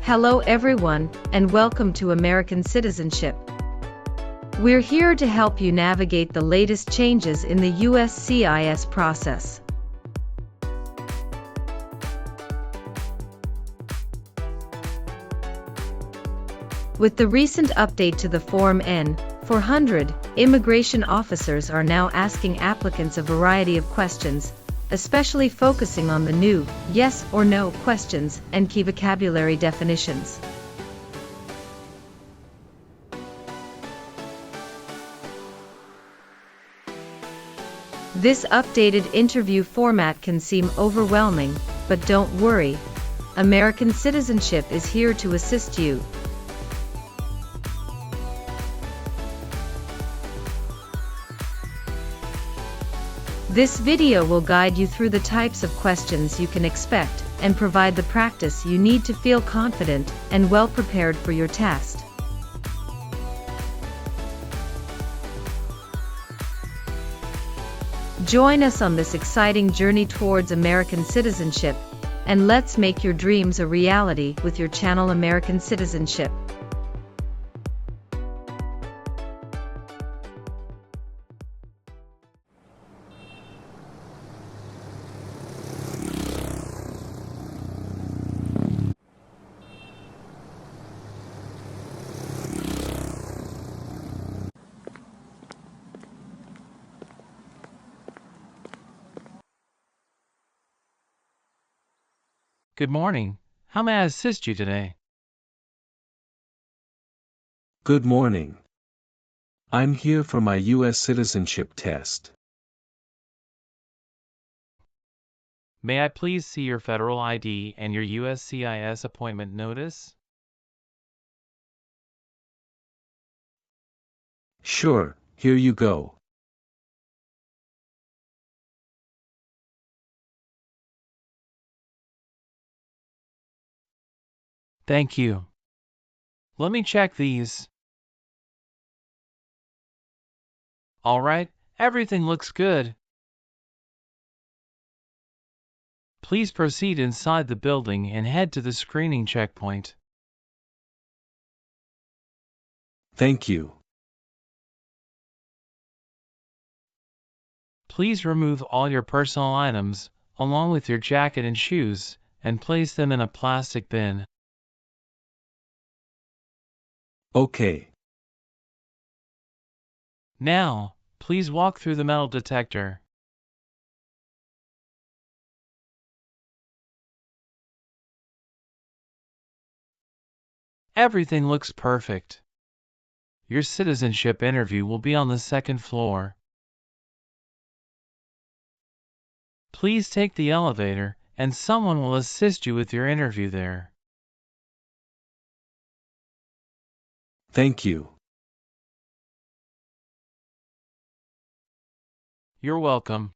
Hello everyone, and welcome to American Citizenship. We're here to help you navigate the latest changes in the USCIS process. With the recent update to the Form N-400, immigration officers are now asking applicants a variety of questions, especially focusing on the new yes or no questions and key vocabulary definitions. This updated interview format can seem overwhelming, but don't worry. American Citizenship is here to assist you. This video will guide you through the types of questions you can expect and provide the practice you need to feel confident and well prepared for your test. Join us on this exciting journey towards American citizenship, and let's make your dreams a reality with your channel American Citizenship. Good morning. How may I assist you today? Good morning. I'm here for my U.S. citizenship test. May I please see your federal ID and your USCIS appointment notice? Sure, here you go. Thank you. Let me check these. All right, everything looks good. Please proceed inside the building and head to the screening checkpoint. Thank you. Please remove all your personal items, along with your jacket and shoes, and place them in a plastic bin. Okay. Now, please walk through the metal detector. Everything looks perfect. Your citizenship interview will be on the second floor. Please take the elevator, and someone will assist you with your interview there. Thank you. You're welcome.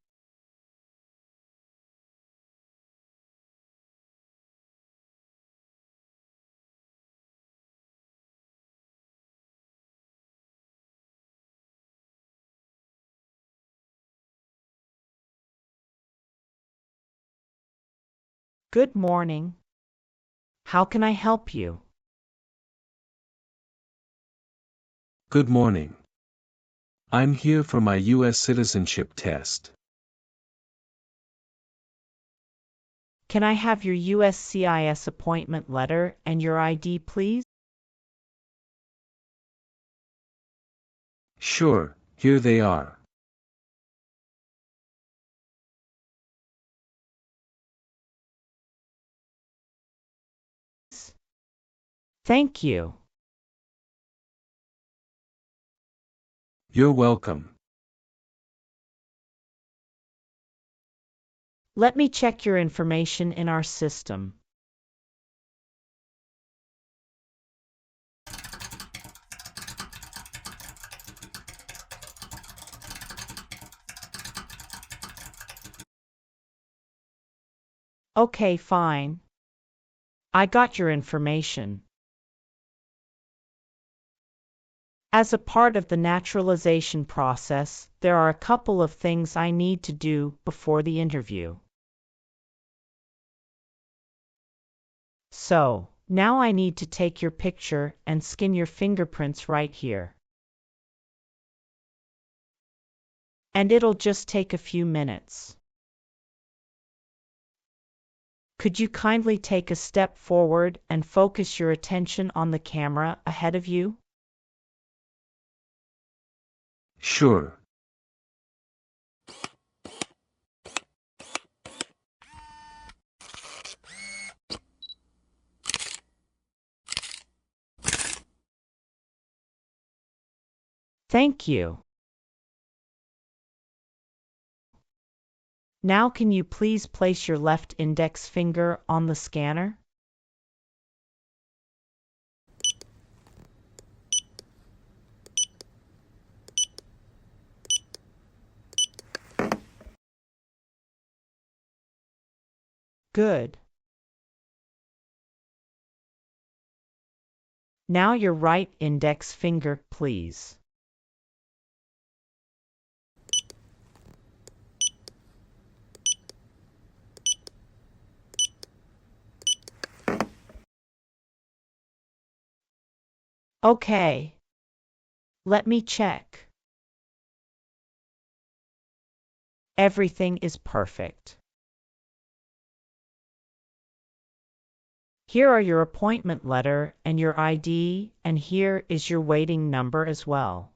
Good morning. How can I help you? Good morning. I'm here for my U.S. citizenship test. Can I have your USCIS appointment letter and your ID, please? Sure, here they are. Thank you. You're welcome. Let me check your information in our system. Okay, fine. I got your information. As a part of the naturalization process, there are a couple of things I need to do before the interview. So, Now I need to take your picture and scan your fingerprints right here. And it'll just take a few minutes. Could you kindly take a step forward and focus your attention on the camera ahead of you? Sure. Thank you. Now can you please place your left index finger on the scanner? Good. Now your right index finger, please. Okay. Let me check. Everything is perfect. Here are your appointment letter and your ID, and here is your waiting number as well.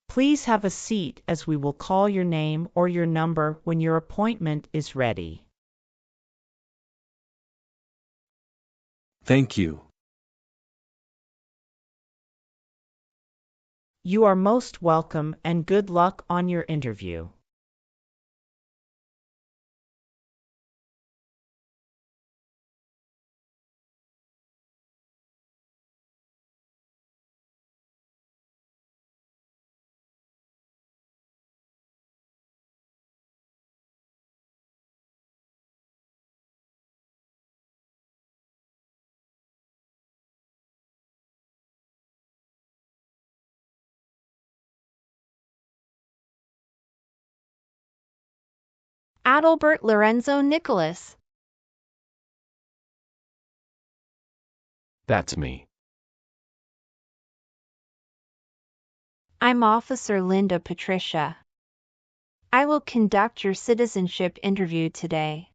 Please have a seat as we will call your name or your number when your appointment is ready. Thank you. You are most welcome and good luck on your interview. Adalbert Lorenzo Nicholas. That's me. I'm Officer Linda Patricia. I will conduct your citizenship interview today.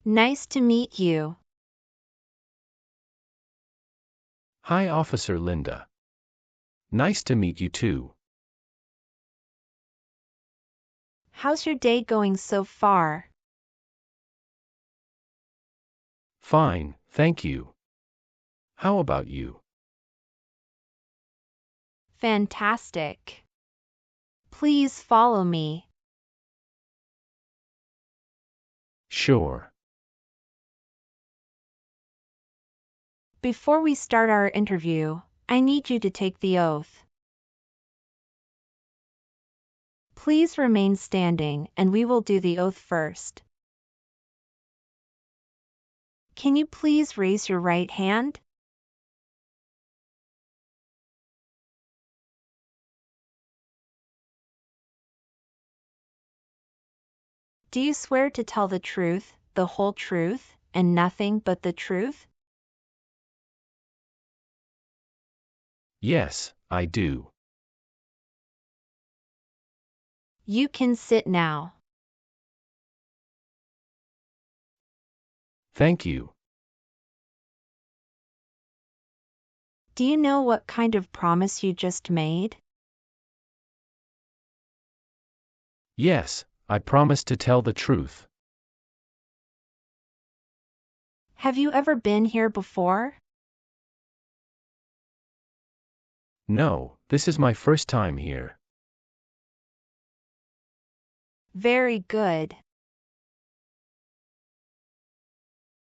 Nice to meet you. Hi, Officer Linda. Nice to meet you too. How's your day going so far? Fine, thank you. How about you? Fantastic. Please follow me. Sure. Before we start our interview, I need you to take the oath. Please remain standing and we will do the oath first. Can you please raise your right hand? Do you swear to tell the truth, the whole truth, and nothing but the truth? Yes, I do. You can sit now. Thank you. Do you know what kind of promise you just made? Yes, I promise to tell the truth. Have you ever been here before? No, this is my first time here. Very good.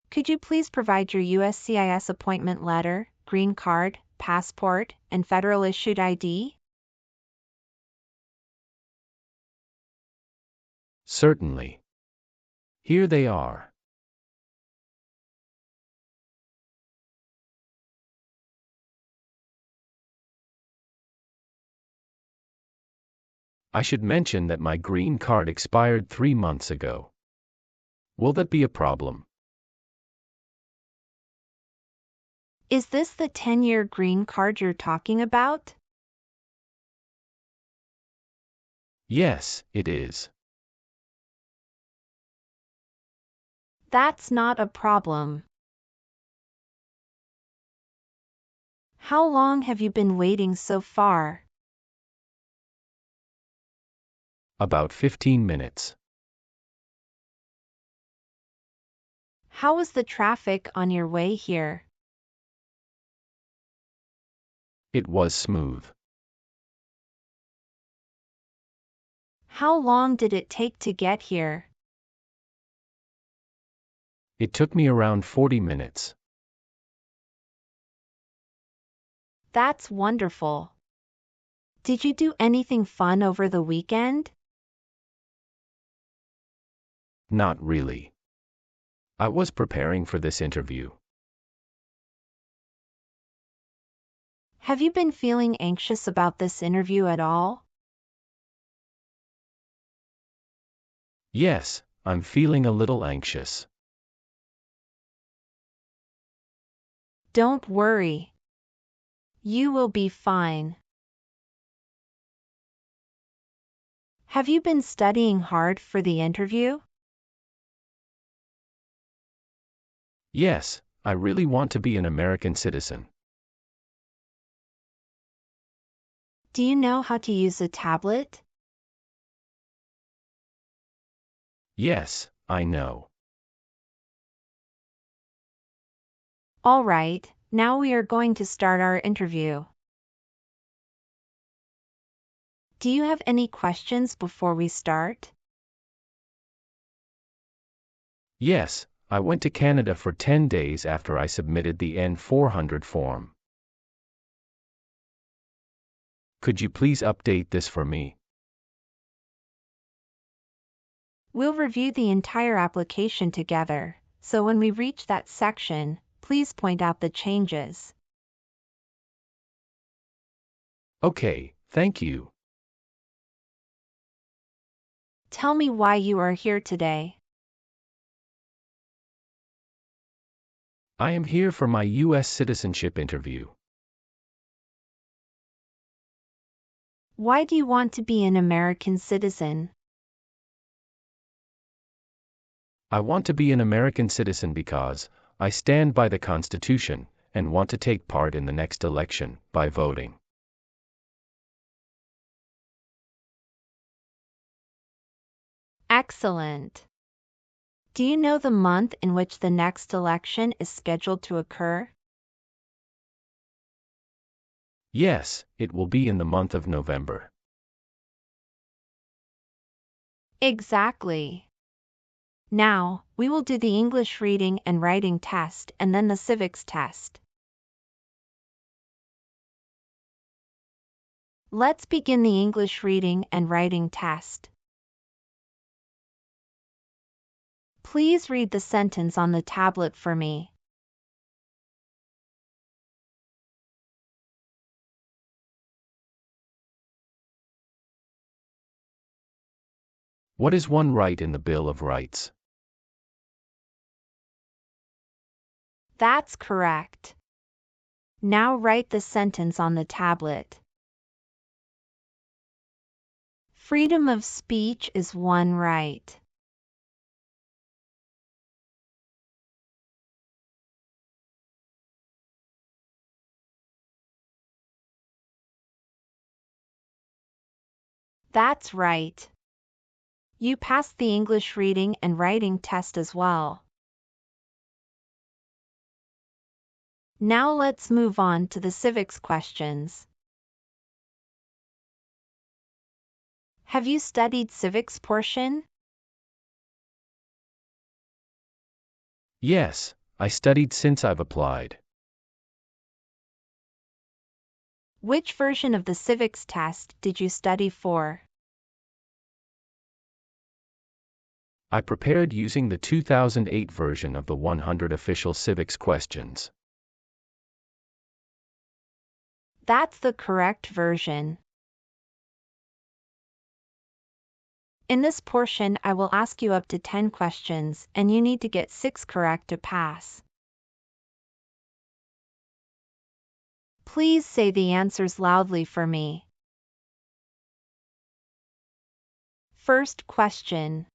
Could you please provide your USCIS appointment letter, green card, passport, and federal issued ID? Certainly. Here they are. I should mention that my green card expired 3 months ago. Will that be a problem? Is this the 10-year green card you're talking about? Yes, it is. That's not a problem. How long have you been waiting so far? About 15 minutes. How was the traffic on your way here? It was smooth. How long did it take to get here? It took me around 40 minutes. That's wonderful. Did you do anything fun over the weekend? Not really. I was preparing for this interview. Have you been feeling anxious about this interview at all? Yes, I'm feeling a little anxious. Don't worry. You will be fine. Have you been studying hard for the interview? Yes, I really want to be an American citizen. Do you know how to use a tablet? Yes, I know. All right, now we are going to start our interview. Do you have any questions before we start? Yes, I went to Canada for 10 days after I submitted the N-400 form. Could you please update this for me? We'll review the entire application together, so when we reach that section, please point out the changes. Okay, thank you. Tell me why you are here today. I am here for my U.S. citizenship interview. Why do you want to be an American citizen? I want to be an American citizen because I stand by the Constitution and want to take part in the next election by voting. Excellent. Do you know the month in which the next election is scheduled to occur? Yes, it will be in the month of November. Exactly. Now, we will do the English reading and writing test and then the civics test. Let's begin the English reading and writing test. Please read the sentence on the tablet for me. What is one right in the Bill of Rights? That's correct. Now write the sentence on the tablet. Freedom of speech is one right. That's right. You passed the English reading and writing test as well. Now let's move on to the civics questions. Have you studied civics portion? Yes, I studied since I've applied. Which version of the civics test did you study for? I prepared using the 2008 version of the 100 official civics questions. That's the correct version. In this portion, I will ask you up to 10 questions, and you need to get 6 correct to pass. Please say the answers loudly for me. First question.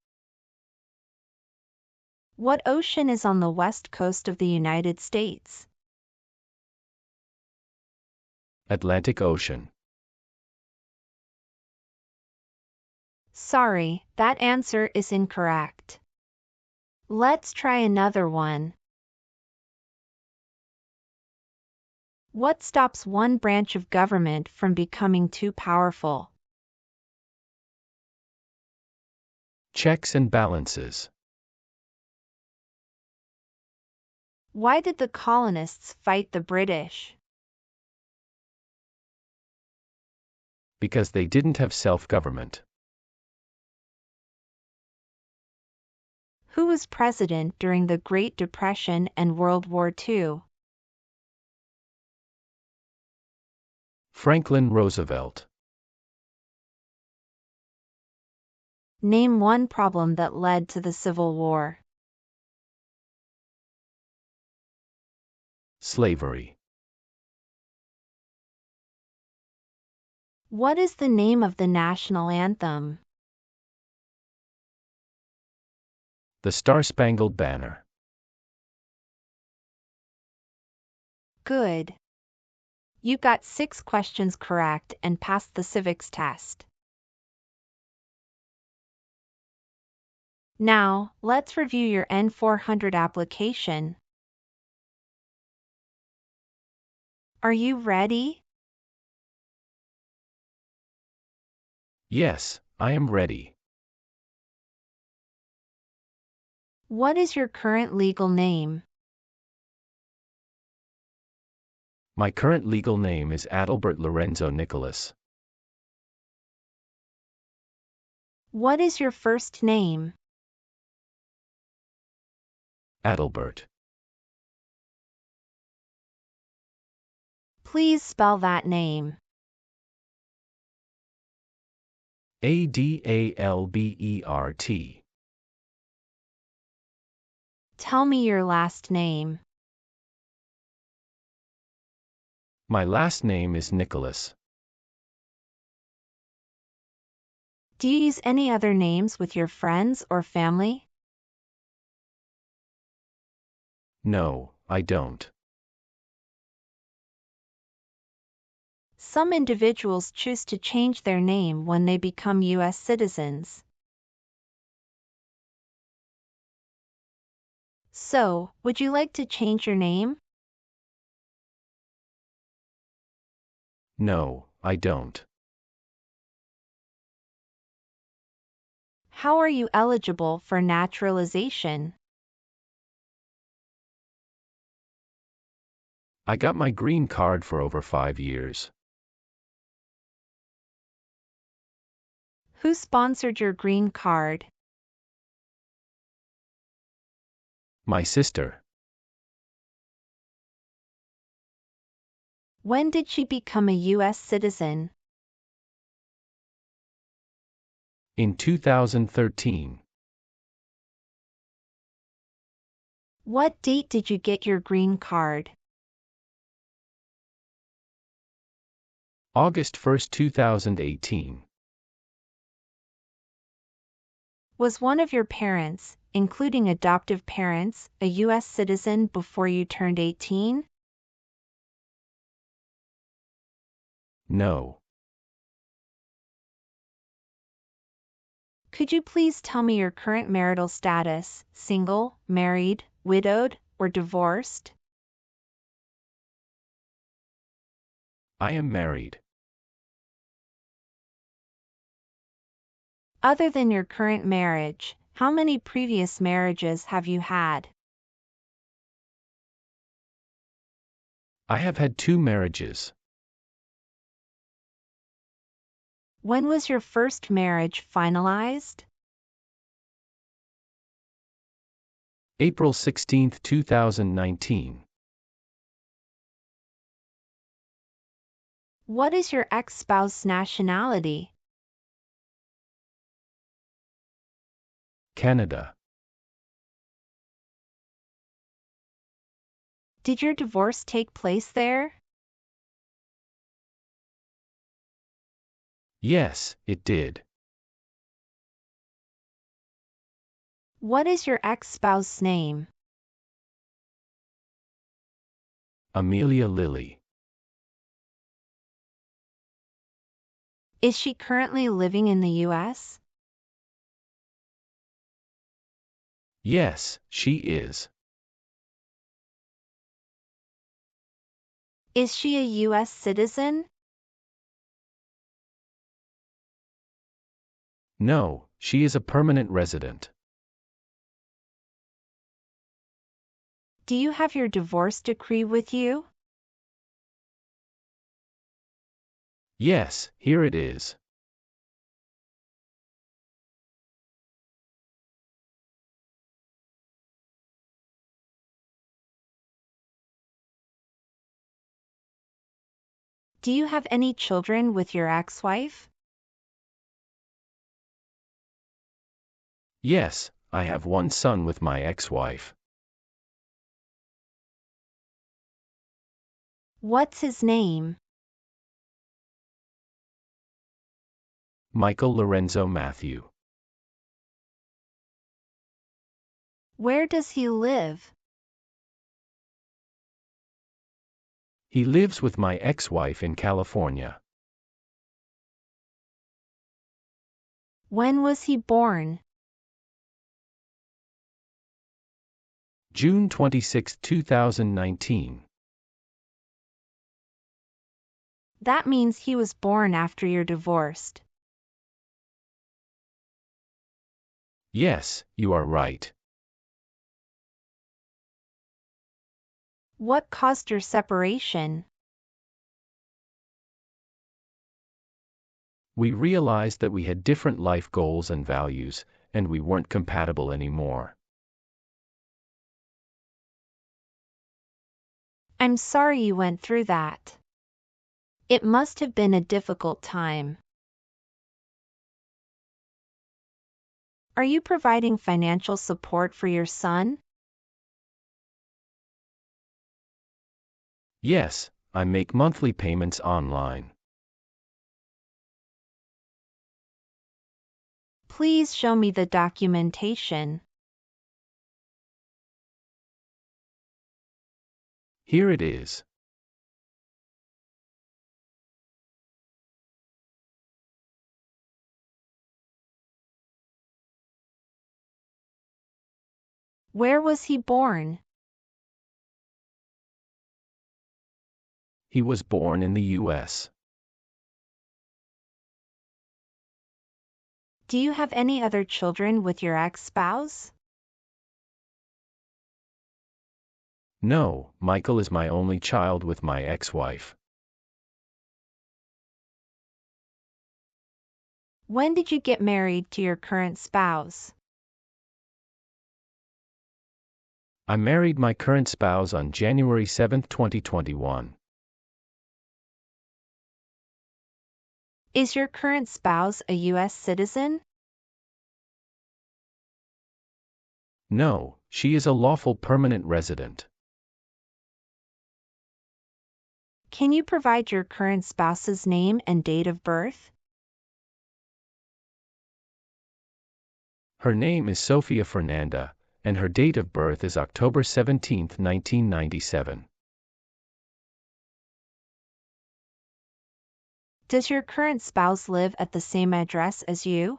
What ocean is on the west coast of the United States? Atlantic Ocean. Sorry, that answer is incorrect. Let's try another one. What stops one branch of government from becoming too powerful? Checks and balances. Why did the colonists fight the British? Because they didn't have self-government. Who was president during the Great Depression and World War II? Franklin Roosevelt. Name one problem that led to the Civil War. Slavery. What is the name of the national anthem? The Star-Spangled Banner. Good. You got 6 questions correct and passed the civics test. Now, let's review your N-400 application. Are you ready? Yes, I am ready. What is your current legal name? My current legal name is Adalbert Lorenzo Nicholas. What is your first name? Adalbert. Please spell that name. Adalbert. Tell me your last name. My last name is Nicholas. Do you use any other names with your friends or family? No, I don't. Some individuals choose to change their name when they become U.S. citizens. So, would you like to change your name? No, I don't. How are you eligible for naturalization? I got my green card for over 5 years. Who sponsored your green card? My sister. When did she become a U.S. citizen? In 2013. What date did you get your green card? August 1, 2018. Was one of your parents, including adoptive parents, a U.S. citizen before you turned 18? No. Could you please tell me your current marital status, single, married, widowed, or divorced? I am married. Other than your current marriage, how many previous marriages have you had? I have had 2 marriages. When was your first marriage finalized? April 16, 2019. What is your ex-spouse's nationality? Canada. Did your divorce take place there? Yes, it did. What is your ex-spouse's name? Amelia Lilly. Is she currently living in the U.S.? Yes, she is. Is she a U.S. citizen? No, she is a permanent resident. Do you have your divorce decree with you? Yes, here it is. Do you have any children with your ex-wife? Yes, I have one son with my ex-wife. What's his name? Michael Lorenzo Matthew. Where does he live? He lives with my ex-wife in California. When was he born? June 26, 2019. That means he was born after you're divorced. Yes, you are right. What caused your separation? We realized that we had different life goals and values, and we weren't compatible anymore. I'm sorry you went through that. It must have been a difficult time. Are you providing financial support for your son? Yes, I make monthly payments online. Please show me the documentation. Here it is. Where was he born? He was born in the U.S. Do you have any other children with your ex-spouse? No, Michael is my only child with my ex-wife. When did you get married to your current spouse? I married my current spouse on January 7, 2021. Is your current spouse a U.S. citizen? No, she is a lawful permanent resident. Can you provide your current spouse's name and date of birth? Her name is Sofia Fernanda, and her date of birth is October 17, 1997. Does your current spouse live at the same address as you?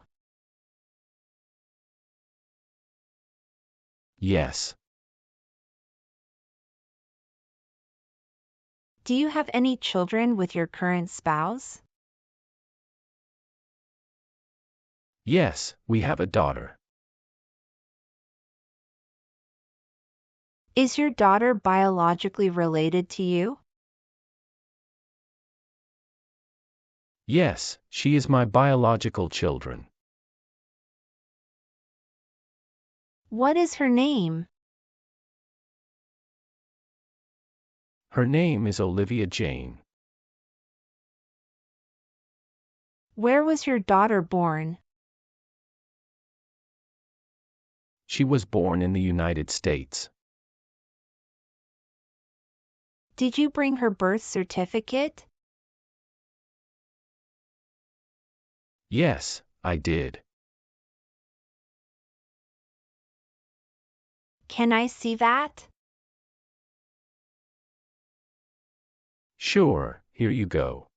Yes. Do you have any children with your current spouse? Yes, we have a daughter. Is your daughter biologically related to you? Yes, she is my biological children. What is her name? Her name is Olivia Jane. Where was your daughter born? She was born in the United States. Did you bring her birth certificate? Yes, I did. Can I see that? Sure, here you go.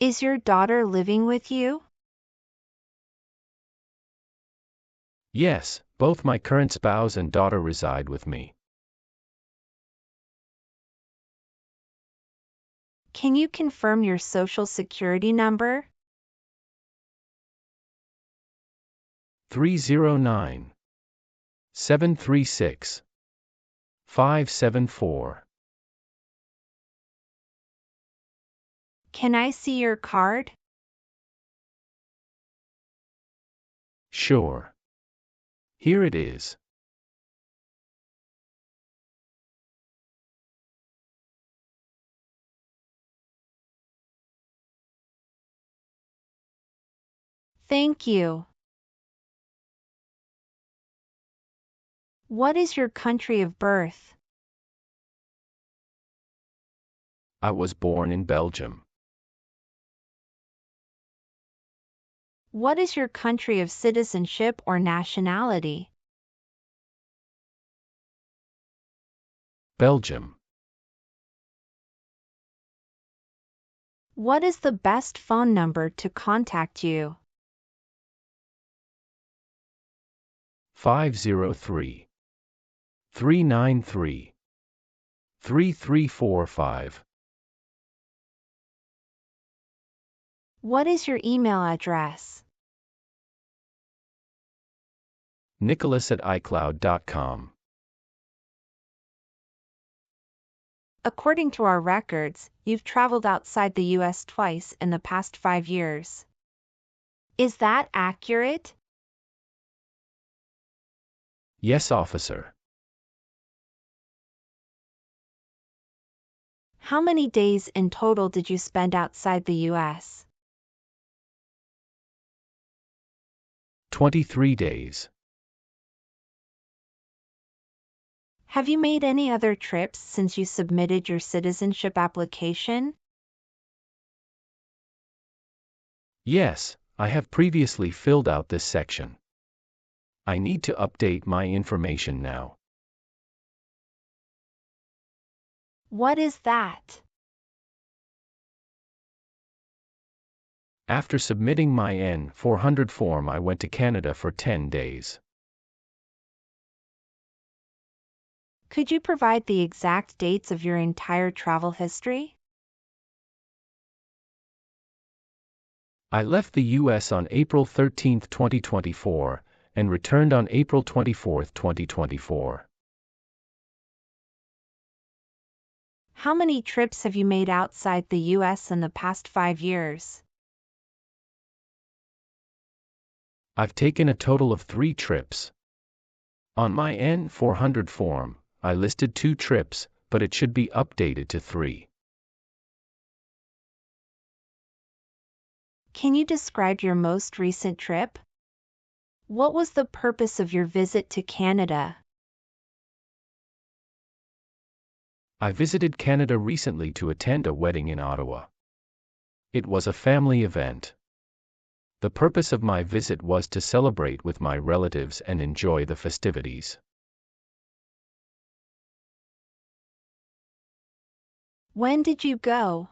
Is your daughter living with you? Yes, both my current spouse and daughter reside with me. Can you confirm your social security number? 309 736 574. Can I see your card? Sure. Here it is. Thank you. What is your country of birth? I was born in Belgium. What is your country of citizenship or nationality? Belgium. What is the best phone number to contact you? 503 393 3345. What is your email address? Nicholas@icloud.com. According to our records, you've traveled outside the U.S. twice in the past 5 years. Is that accurate? Yes, officer. How many days in total did you spend outside the U.S.? 23 days. Have you made any other trips since you submitted your citizenship application? Yes, I have previously filled out this section. I need to update my information now. What is that? After submitting my N-400 form, I went to Canada for 10 days. Could you provide the exact dates of your entire travel history? I left the U.S. on April 13, 2024, and returned on April 24, 2024. How many trips have you made outside the U.S. in the past 5 years? I've taken a total of 3 trips. On my N-400 form, I listed 2 trips, but it should be updated to 3. Can you describe your most recent trip? What was the purpose of your visit to Canada? I visited Canada recently to attend a wedding in Ottawa. It was a family event. The purpose of my visit was to celebrate with my relatives and enjoy the festivities. When did you go?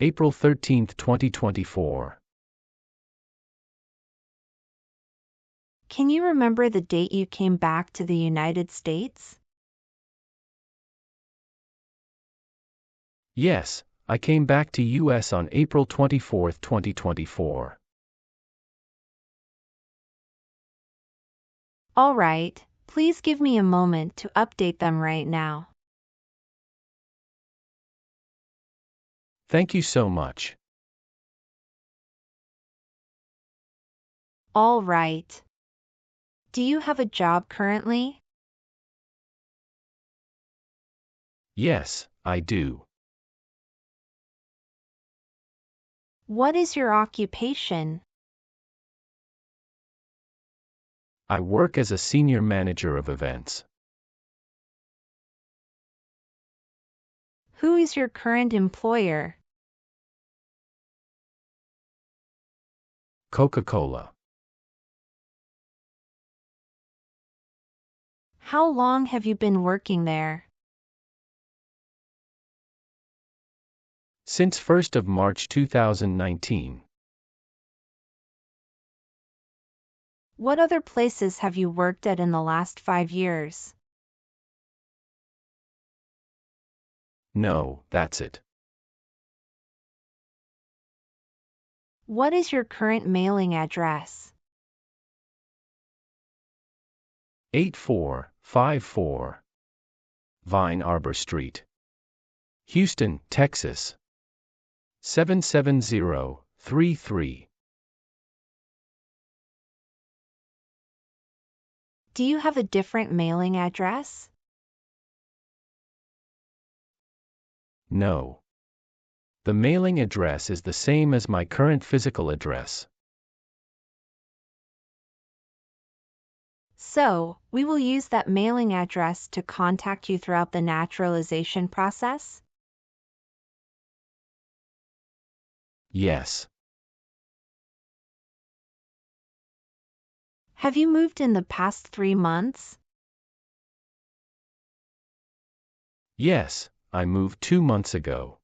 April 13, 2024. Can you remember the date you came back to the United States? Yes, I came back to U.S. on April 24, 2024. All right, please give me a moment to update them right now. Thank you so much. All right. Do you have a job currently? Yes, I do. What is your occupation? I work as a senior manager of events. Who is your current employer? Coca-Cola. How long have you been working there? Since 1st of March 2019. What other places have you worked at in the last 5 years? No, that's it. What is your current mailing address? 8454 Vine Arbor Street, Houston, Texas 77033. Do you have a different mailing address? No. The mailing address is the same as my current physical address. So, we will use that mailing address to contact you throughout the naturalization process? Yes. Have you moved in the past 3 months? Yes, I moved 2 months ago.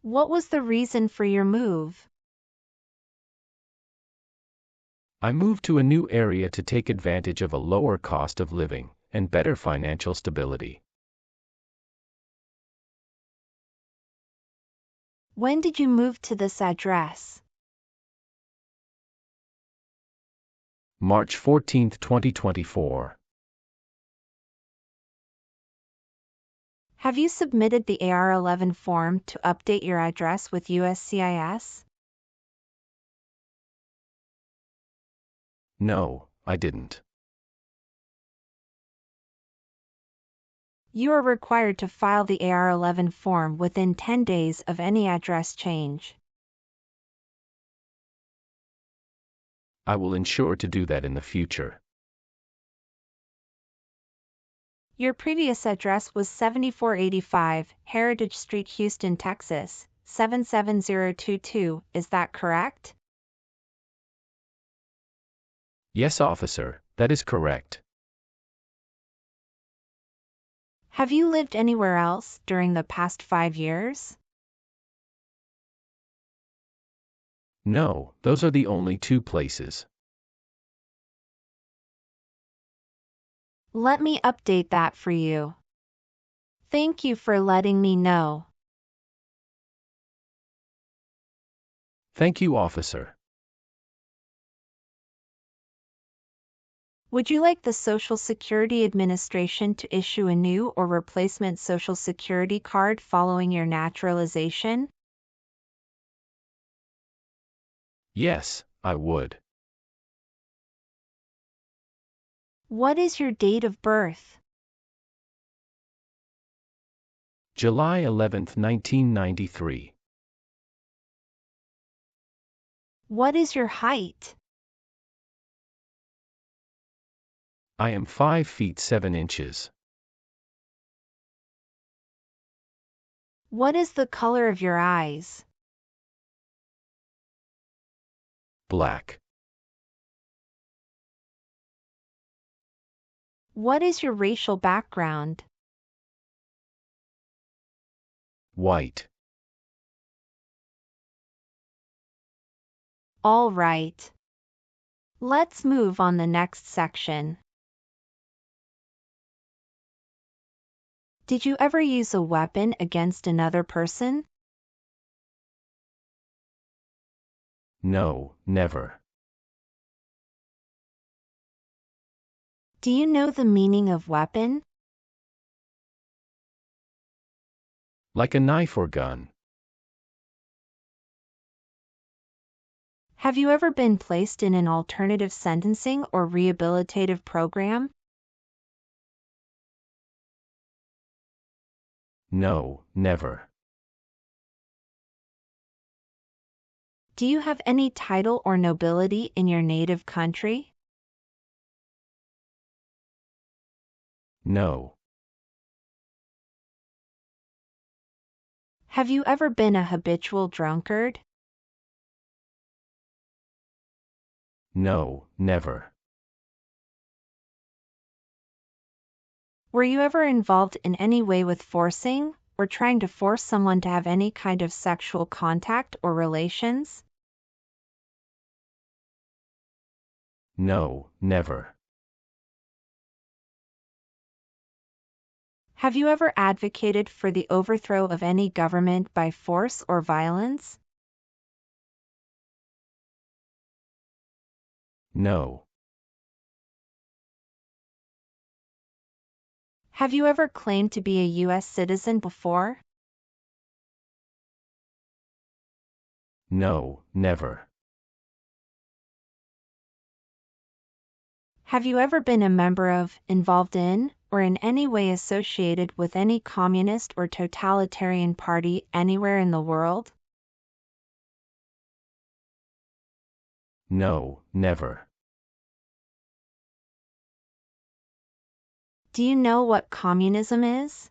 What was the reason for your move? I moved to a new area to take advantage of a lower cost of living and better financial stability. When did you move to this address? March 14, 2024. Have you submitted the AR-11 form to update your address with USCIS? No, I didn't. You are required to file the AR-11 form within 10 days of any address change. I will ensure to do that in the future. Your previous address was 7485 Heritage Street, Houston, Texas, 77022, is that correct? Yes, officer, that is correct. Have you lived anywhere else during the past 5 years? No, those are the only 2 places. Let me update that for you. Thank you for letting me know. Thank you, officer. Would you like the Social Security Administration to issue a new or replacement Social Security card following your naturalization? Yes, I would. What is your date of birth? July 11, 1993. What is your height? I am 5 feet 7 inches. What is the color of your eyes? Black. What is your racial background? White. All right. Let's move on the next section. Did you ever use a weapon against another person? No, never. Do you know the meaning of weapon? Like a knife or gun. Have you ever been placed in an alternative sentencing or rehabilitative program? No, never. Do you have any title or nobility in your native country? No. Have you ever been a habitual drunkard? No, never. Were you ever involved in any way with forcing, or trying to force someone to have any kind of sexual contact or relations? No, never. Have you ever advocated for the overthrow of any government by force or violence? No. Have you ever claimed to be a U.S. citizen before? No, never. Have you ever been a member of, involved in, or in any way associated with any communist or totalitarian party anywhere in the world? No, never. Do you know what communism is?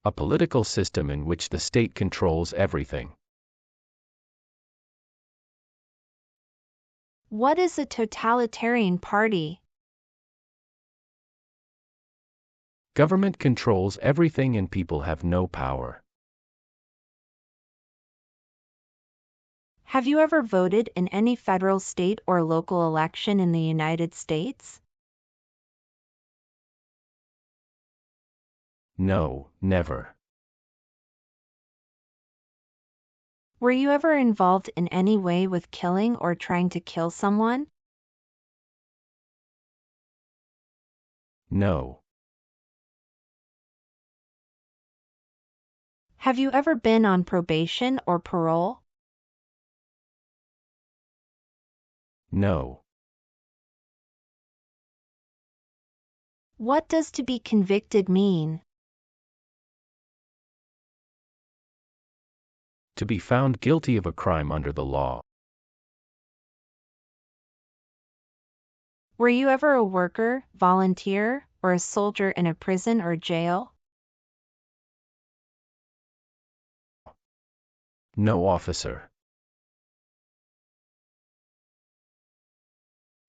A political system in which the state controls everything. What is a totalitarian party? Government controls everything and people have no power. Have you ever voted in any federal, state, or local election in the United States? No, never. Were you ever involved in any way with killing or trying to kill someone? No. Have you ever been on probation or parole? No. What does to be convicted mean? To be found guilty of a crime under the law. Were you ever a worker, volunteer, or a soldier in a prison or jail? No, officer.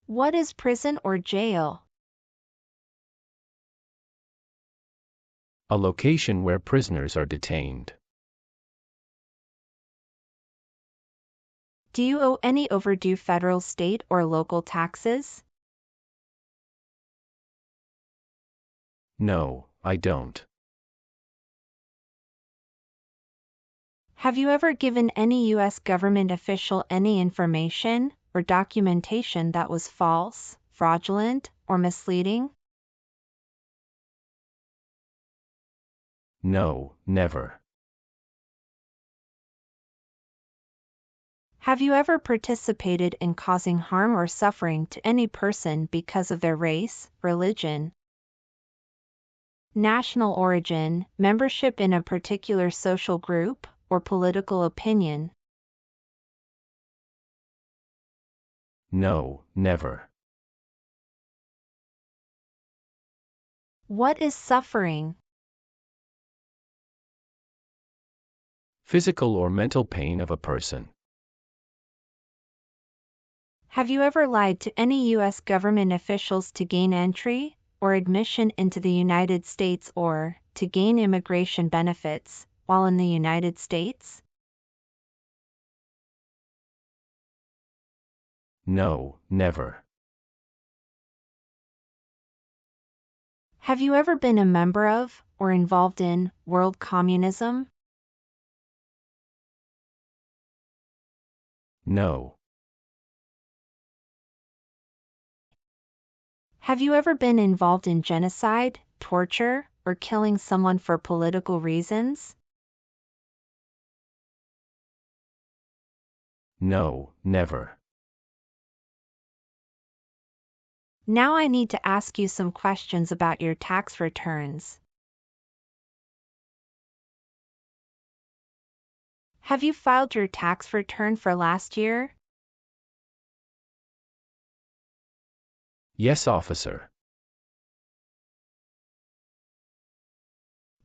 What is prison or jail? A location where prisoners are detained. Do you owe any overdue federal, state, or local taxes? No, I don't. Have you ever given any U.S. government official any information or documentation that was false, fraudulent, or misleading? No, never. Have you ever participated in causing harm or suffering to any person because of their race, religion, national origin, membership in a particular social group, or political opinion? No, never. What is suffering? Physical or mental pain of a person. Have you ever lied to any U.S. government officials to gain entry or admission into the United States or to gain immigration benefits while in the United States? No, never. Have you ever been a member of or involved in world communism? No. Have you ever been involved in genocide, torture, or killing someone for political reasons? No, never. Now I need to ask you some questions about your tax returns. Have you filed your tax return for last year? Yes, officer.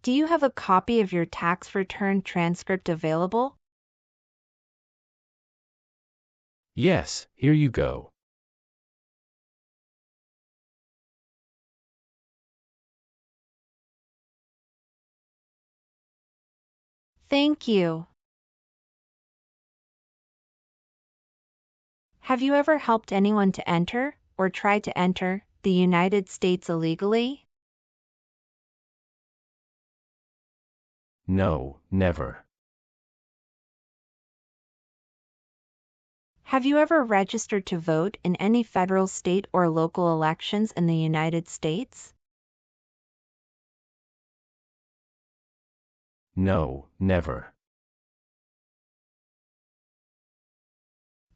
Do you have a copy of your tax return transcript available? Yes, here you go. Thank you. Have you ever helped anyone to enter, or try to enter, the United States illegally? No, never. Have you ever registered to vote in any federal, state, or local elections in the United States? No, never.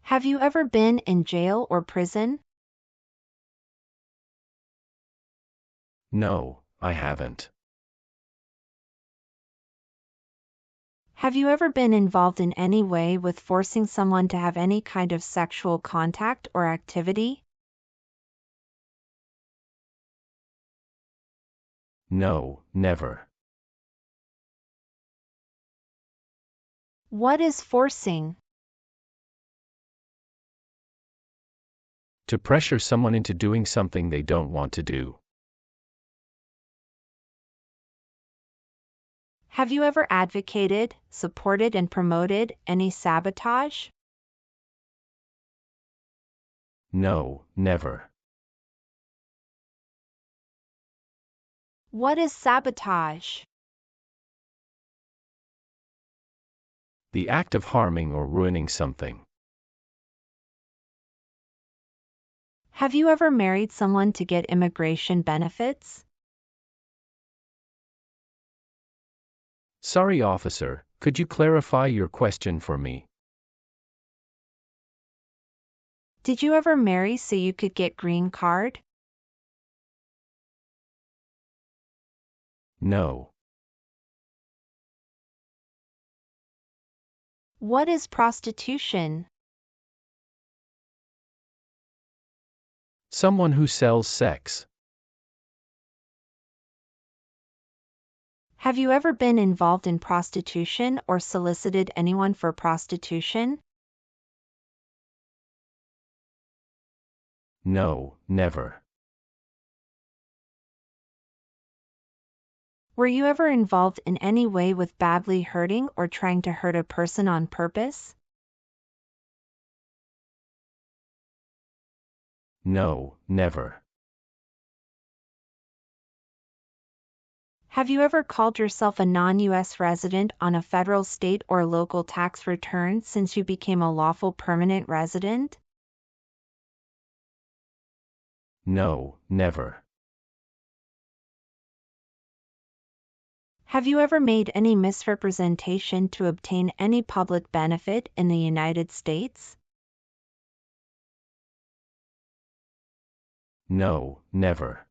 Have you ever been in jail or prison? No, I haven't. Have you ever been involved in any way with forcing someone to have any kind of sexual contact or activity? No, never. What is forcing? To pressure someone into doing something they don't want to do. Have you ever advocated, supported, and promoted any sabotage? No, never. What is sabotage? The act of harming or ruining something. Have you ever married someone to get immigration benefits? Sorry, officer, could you clarify your question for me? Did you ever marry so you could get green card? No. What is prostitution? Someone who sells sex. Have you ever been involved in prostitution or solicited anyone for prostitution? No, never. Were you ever involved in any way with badly hurting or trying to hurt a person on purpose? No, never. Have you ever called yourself a non-US resident on a federal, state, or local tax return since you became a lawful permanent resident? No, never. Have you ever made any misrepresentation to obtain any public benefit in the United States? No, never.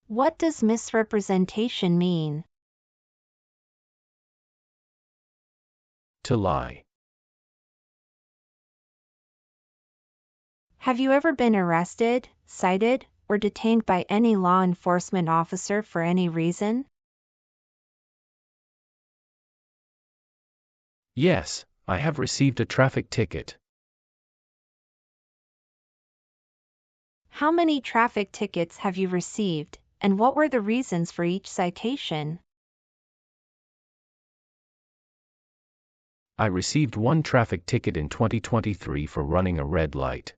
What does misrepresentation mean? To lie. Have you ever been arrested, cited, or detained by any law enforcement officer for any reason? Yes, I have received a traffic ticket. How many traffic tickets have you received, and what were the reasons for each citation? I received one traffic ticket in 2023 for running a red light.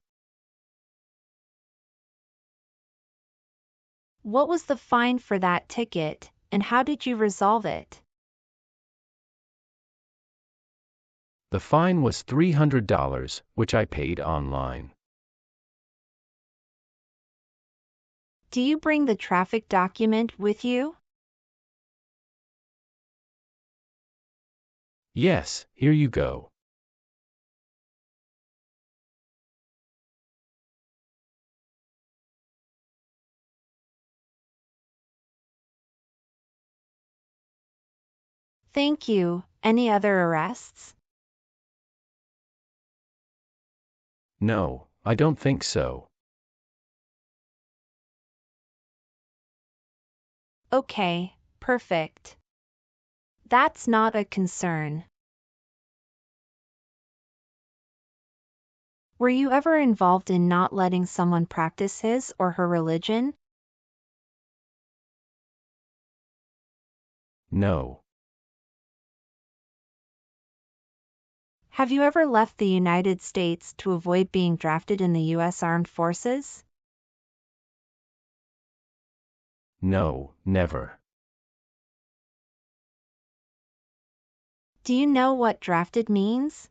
What was the fine for that ticket, and how did you resolve it? The fine was $300, which I paid online. Do you bring the traffic document with you? Yes, here you go. Thank you. Any other arrests? No, I don't think so. Okay, perfect. That's not a concern. Were you ever involved in not letting someone practice his or her religion? No. Have you ever left the United States to avoid being drafted in the U.S. Armed Forces? No, never. Do you know what drafted means?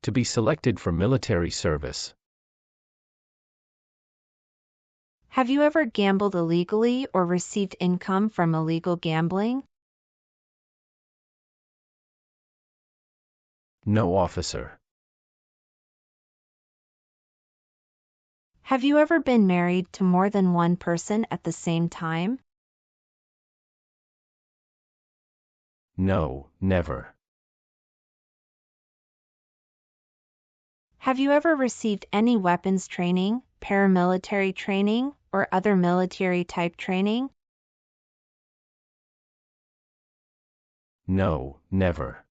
To be selected for military service. Have you ever gambled illegally or received income from illegal gambling? No, officer. Have you ever been married to more than one person at the same time? No, never. Have you ever received any weapons training, paramilitary training, or other military type training? No, never.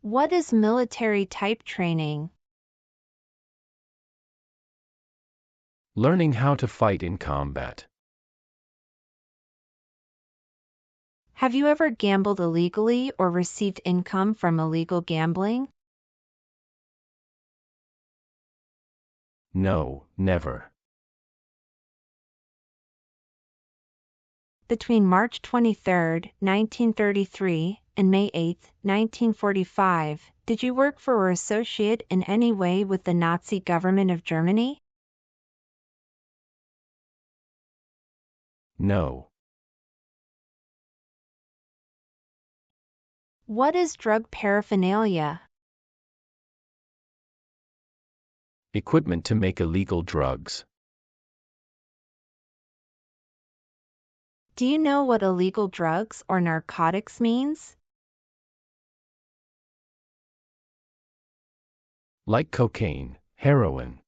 What is military type training? Learning how to fight in combat. Have you ever gambled illegally or received income from illegal gambling? No, never. Between March 23, 1933, and May 8, 1945, did you work for or associate in any way with the Nazi government of Germany? No. What is drug paraphernalia? Equipment to make illegal drugs. Do you know what illegal drugs or narcotics means? Like cocaine, heroin.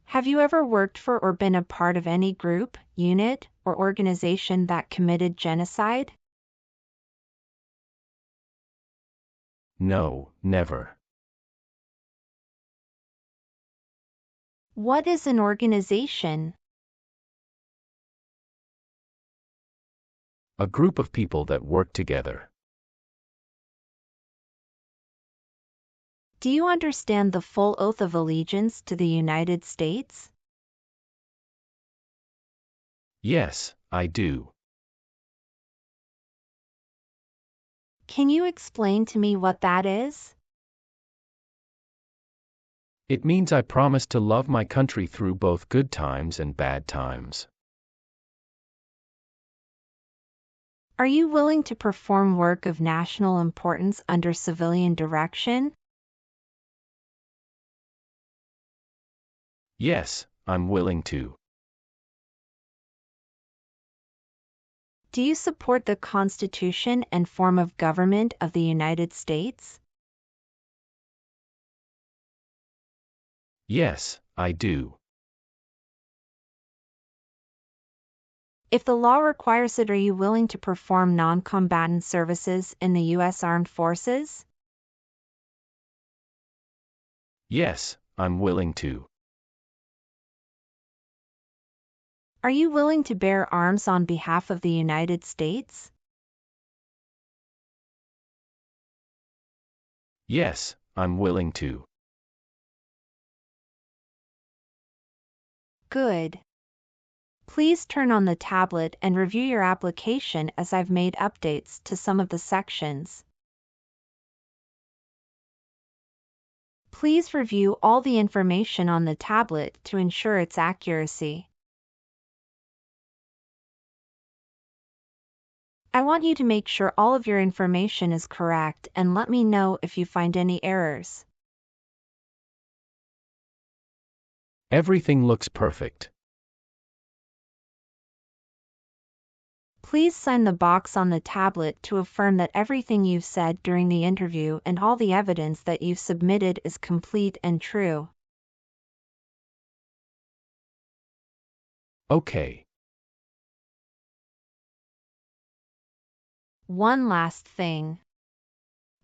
Have you ever worked for or been a part of any group, unit, or organization that committed genocide? No, never. What is an organization? A group of people that work together. Do you understand the full oath of allegiance to the United States? Yes, I do. Can you explain to me what that is? It means I promise to love my country through both good times and bad times. Are you willing to perform work of national importance under civilian direction? Yes, I'm willing to. Do you support the Constitution and form of government of the United States? Yes, I do. If the law requires it, are you willing to perform non-combatant services in the U.S. Armed Forces? Yes, I'm willing to. Are you willing to bear arms on behalf of the United States? Yes, I'm willing to. Good. Please turn on the tablet and review your application as I've made updates to some of the sections. Please review all the information on the tablet to ensure its accuracy. I want you to make sure all of your information is correct and let me know if you find any errors. Everything looks perfect. Please sign the box on the tablet to affirm that everything you've said during the interview and all the evidence that you've submitted is complete and true. Okay. One last thing.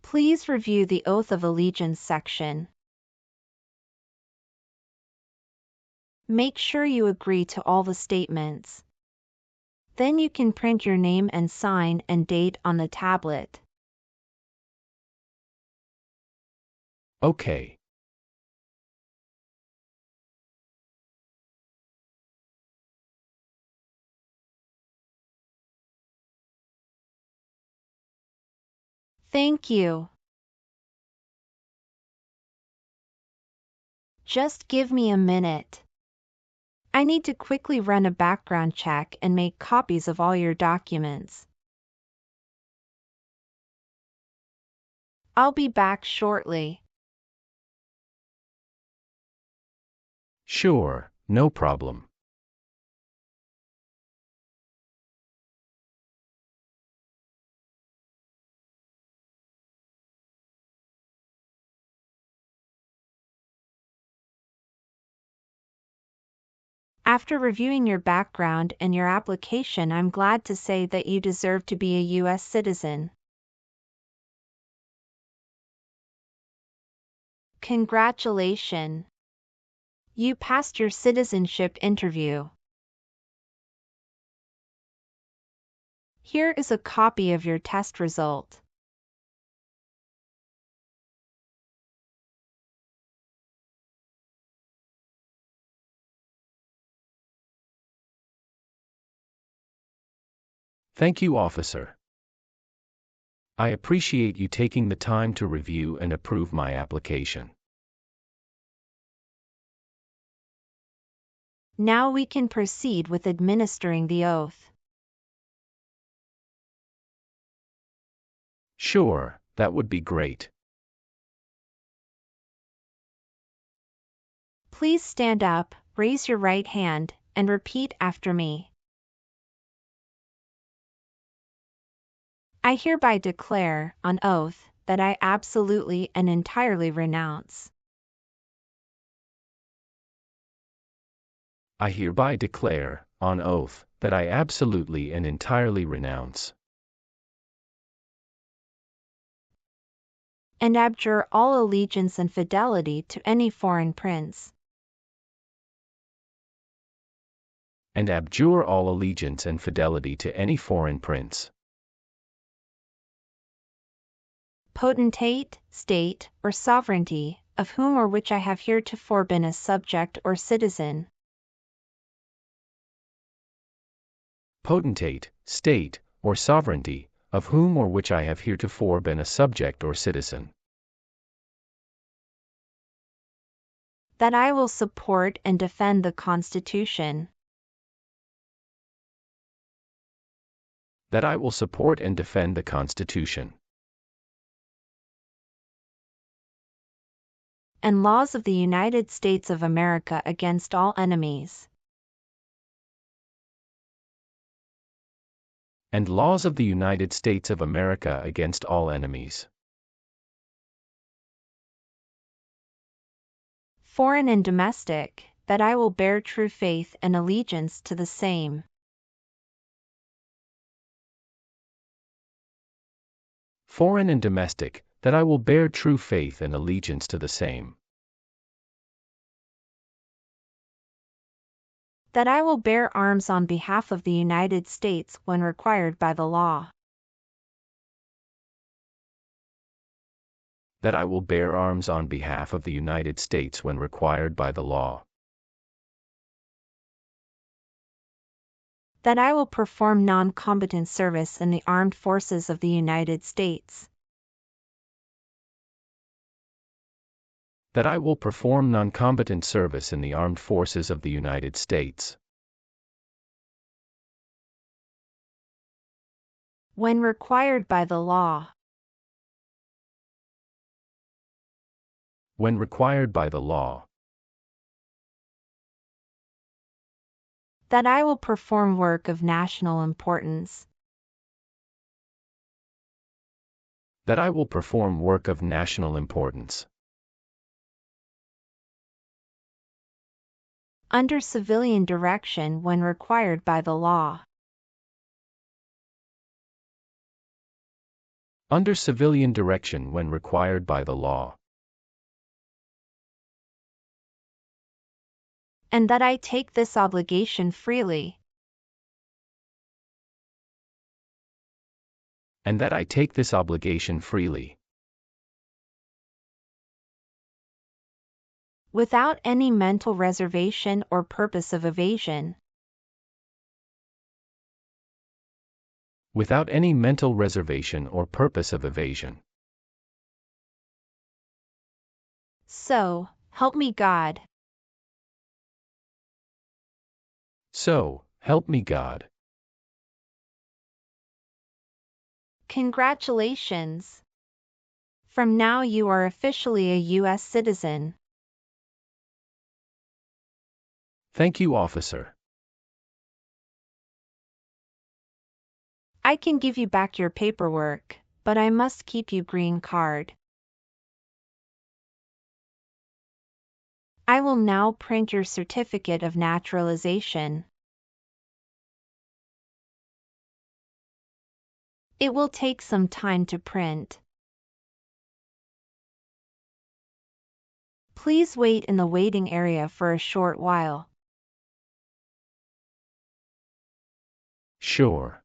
Please review the Oath of Allegiance section. Make sure you agree to all the statements. Then you can print your name and sign and date on the tablet. Okay. Thank you. Just give me a minute. I need to quickly run a background check and make copies of all your documents. I'll be back shortly. Sure, no problem. After reviewing your background and your application, I'm glad to say that you deserve to be a U.S. citizen. Congratulations! You passed your citizenship interview. Here is a copy of your test result. Thank you, officer. I appreciate you taking the time to review and approve my application. Now we can proceed with administering the oath. Sure, that would be great. Please stand up, raise your right hand, and repeat after me. I hereby declare, on oath, that I absolutely and entirely renounce. I hereby declare, on oath, that I absolutely and entirely renounce And abjure all allegiance and fidelity to any foreign prince, and abjure all allegiance and fidelity to any foreign prince, potentate, state, or sovereignty, of whom or which I have heretofore been a subject or citizen, potentate, state, or sovereignty, of whom or which I have heretofore been a subject or citizen, that I will support and defend the Constitution, that I will support and defend the Constitution, and laws of the United States of America against all enemies, and laws of the United States of America against all enemies, foreign and domestic, that I will bear true faith and allegiance to the same, foreign and domestic, that I will bear true faith and allegiance to the same, that I will bear arms on behalf of the United States when required by the law, that I will bear arms on behalf of the United States when required by the law, that I will perform non-combatant service in the armed forces of the United States, that I will perform non-combatant service in the armed forces of the United States, when required by the law, when required by the law, That I will perform work of national importance. That I will perform work of national importance. Under civilian direction when required by the law. Under civilian direction when required by the law. And that I take this obligation freely. And that I take this obligation freely. Without any mental reservation or purpose of evasion. Without any mental reservation or purpose of evasion. So, help me God. So, help me God. Congratulations. From now you are officially a U.S. citizen. Thank you, officer. I can give you back your paperwork, but I must keep you green card. I will now print your certificate of naturalization. It will take some time to print. Please wait in the waiting area for a short while. Sure.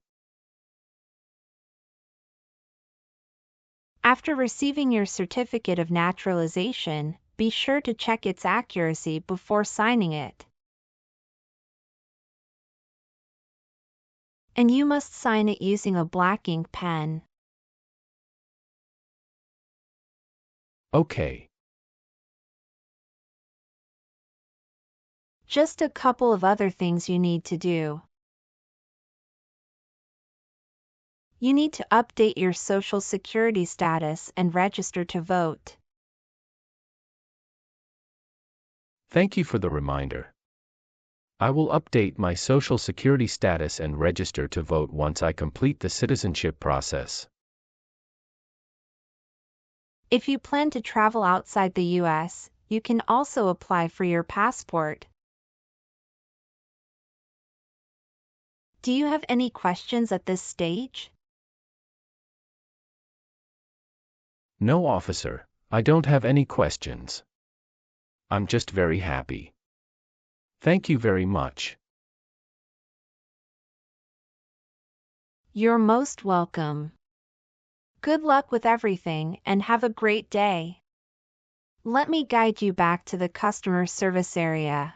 After receiving your certificate of naturalization, be sure to check its accuracy before signing it. And you must sign it using a black ink pen. Okay. Just a couple of other things you need to do. You need to update your Social Security status and register to vote. Thank you for the reminder. I will update my Social Security status and register to vote once I complete the citizenship process. If you plan to travel outside the U.S., you can also apply for your passport. Do you have any questions at this stage? No, officer, I don't have any questions. I'm just very happy. Thank you very much. You're most welcome. Good luck with everything and have a great day. Let me guide you back to the customer service area.